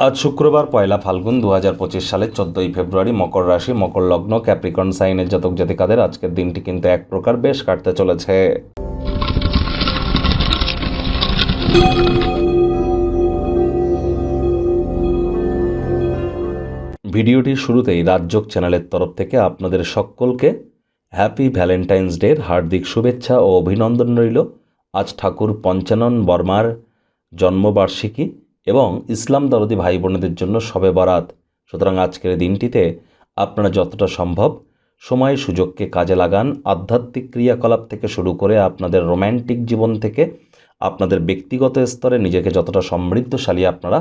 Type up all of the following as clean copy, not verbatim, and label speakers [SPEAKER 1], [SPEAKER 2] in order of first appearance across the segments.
[SPEAKER 1] আজ শুক্রবার পয়লা ফাল্গুন 2025 সালের 14ই ফেব্রুয়ারি। মকর রাশি, মকর লগ্ন, ক্যাপ্রিকর্ন সাইনের জাতক জাতিকাদের আজকের দিনটি কিন্তু এক প্রকার বেশ কাটতে চলেছে। ভিডিওটির শুরুতেই রাজযোগ চ্যানেলের তরফ থেকে আপনাদের সকলকে হ্যাপি ভ্যালেন্টাইন্স ডের হার্দিক শুভেচ্ছা ও অভিনন্দন রইল। আজ ঠাকুর পঞ্চানন বর্মার জন্মবার্ষিকী এবং ইসলাম দরদি ভাই বোনেদের জন্য শবে বরাত। সুতরাং আজকের দিনটিতে আপনারা যতটা সম্ভব সময় সুযোগকে কাজে লাগান। আধ্যাত্মিক ক্রিয়াকলাপ থেকে শুরু করে আপনাদের রোম্যান্টিক জীবন থেকে আপনাদের ব্যক্তিগত স্তরে নিজেকে যতটা সমৃদ্ধশালী আপনারা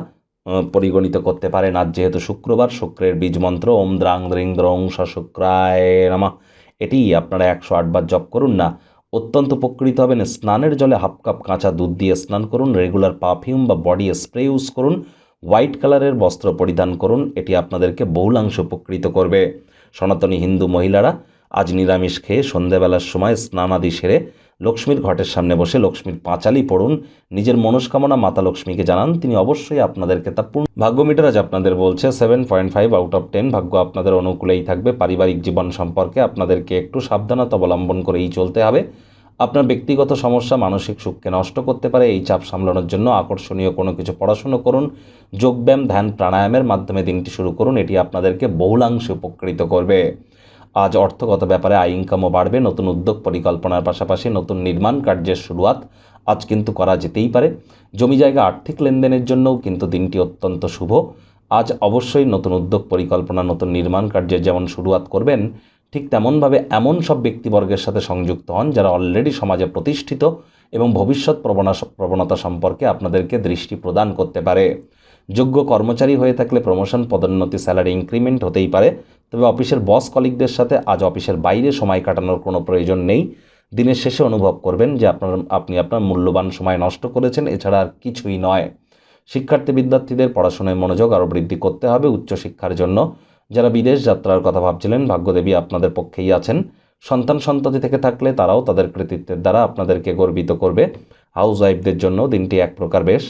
[SPEAKER 1] পরিগণিত করতে পারেন। আজ যেহেতু শুক্রবার, শুক্রের বীজ মন্ত্র ওম দ্রাং দ্রিং দ্রং স শুক্রায় নমঃ, এটি আপনারা 108 বার জপ করুন না। অত্যন্ত উপকৃত হবেন। স্নানের জলে হাফ কাপ কাঁচা দুধ দিয়ে স্নান করুন। রেগুলার পারফিউম বা বডি স্প্রে ইউজ করুন। হোয়াইট কালারের বস্ত্র পরিধান করুন, এটি আপনাদেরকে বহুলাংশ উপকৃত করবে। সনাতনী হিন্দু মহিলারা আজ নিরামিষ খেয়ে সন্ধেবেলার সময় স্নানাদি সেরে লক্ষ্মীর ঘটের সামনে বসে লক্ষ্মীর পাঁচালি পড়ুন। নিজের মনস্কামনা মাতা লক্ষ্মীকে জানান, তিনি অবশ্যই আপনাদেরকে তা পূর্ণ। ভাগ্য মিটার আজ আপনাদের বলছে 7.5 আউট অফ 10। ভাগ্য আপনাদের অনুকূলেই থাকবে। পারিবারিক জীবন সম্পর্কে আপনাদেরকে একটু সাবধানতা অবলম্বন করেই চলতে হবে। আপনার ব্যক্তিগত সমস্যা মানসিক সুখকে নষ্ট করতে পারে। এই চাপ সামলানোর জন্য আকর্ষণীয় কোনো কিছু পড়াশুনো করুন। যোগব্যায়াম, ধ্যান, প্রাণায়ামের মাধ্যমে দিনটি শুরু করুন, এটি আপনাদেরকে বহুলাংশে উপকৃত করবে। আজ অর্থগত ব্যাপারে আয় ইনকামও বাড়বে। নতুন উদ্যোগ পরিকল্পনার পাশাপাশি নতুন নির্মাণ কার্যের শুরুয়াত আজ কিন্তু করা যেতেই পারে। জমি জায়গা আর্থিক লেনদেনের জন্যও কিন্তু দিনটি অত্যন্ত শুভ। আজ অবশ্যই নতুন উদ্যোগ পরিকল্পনা, নতুন নির্মাণ কার্যের যেমন শুরুয়াত করবেন, ঠিক তেমনভাবে এমন সব ব্যক্তিবর্গের সাথে সংযুক্ত হন যারা অলরেডি সমাজে প্রতিষ্ঠিত এবং ভবিষ্যৎ প্রবণতা সম্পর্কে আপনাদেরকে দৃষ্টি প্রদান করতে পারে। যোগ্য কর্মচারী হয়ে থাকলে প্রমোশন, পদোন্নতি, স্যালারি ইনক্রিমেন্ট হতেই পারে। তবে অফিসের বস কলিগদের সাথে আজ অফিসের বাইরে সময় কাটানোর কোনো প্রয়োজন নেই। দিনের শেষে অনুভব করবেন যে আপনি আপনার মূল্যবান সময় নষ্ট করেছেন, এছাড়া আর কিছুই নয়। শিক্ষার্থী বিদ্যার্থীদের পড়াশোনায় মনোযোগ আরও বৃদ্ধি করতে হবে। উচ্চশিক্ষার জন্য যারা বিদেশ যাত্রার কথা ভাবছিলেন, ভাগ্যদেবী আপনাদের পক্ষেই আছেন। সন্তান সন্ততি থেকে থাকলে তারাও তাদের কৃতিত্বের দ্বারা আপনাদেরকে গর্বিত করবে। হাউস ওয়াইফদের জন্য দিনটি এক প্রকার বেশ।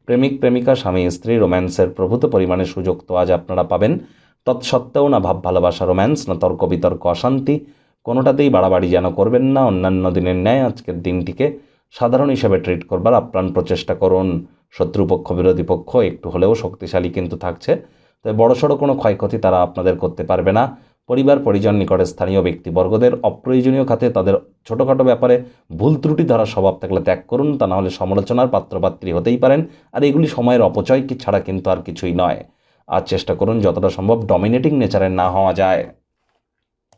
[SPEAKER 1] প্রেমিক প্রেমিকা, স্বামী স্ত্রী রোম্যান্সের প্রভূত পরিমাণে সুযোগ তো আজ আপনারা পাবেন। তৎসত্ত্বেও না ভাব ভালোবাসা রোম্যান্স, না তর্ক বিতর্ক অশান্তি, কোনোটাতেই বাড়াবাড়ি যেন করবেন না। অন্যান্য দিনের ন্যায় আজকের দিনটিকে সাধারণ হিসেবে ট্রিট করবার আপ্রাণ প্রচেষ্টা করুন। শত্রুপক্ষ, বিরোধী পক্ষ একটু হলেও শক্তিশালী কিন্তু থাকছে, তবে বড়সড় কোনো ক্ষয়ক্ষতি তারা আপনাদের করতে পারবে না। পরিবার পরিজন, নিকটে স্থানীয় ব্যক্তিবর্গদের অপ্রয়োজনীয় খাতে তাদের ছোটোখাটো ব্যাপারে ভুল ত্রুটি ধরার স্বভাব থাকলে ত্যাগ করুন, তা নাহলে সমালোচনার পাত্রপাত্রী হতেই পারেন। আর এগুলি সময়ের অপচয় কি ছাড়া কিন্তু আর কিছুই নয়। আজ চেষ্টা করুন যতটা সম্ভব ডমিনেটিং নেচারের না হওয়া যায়।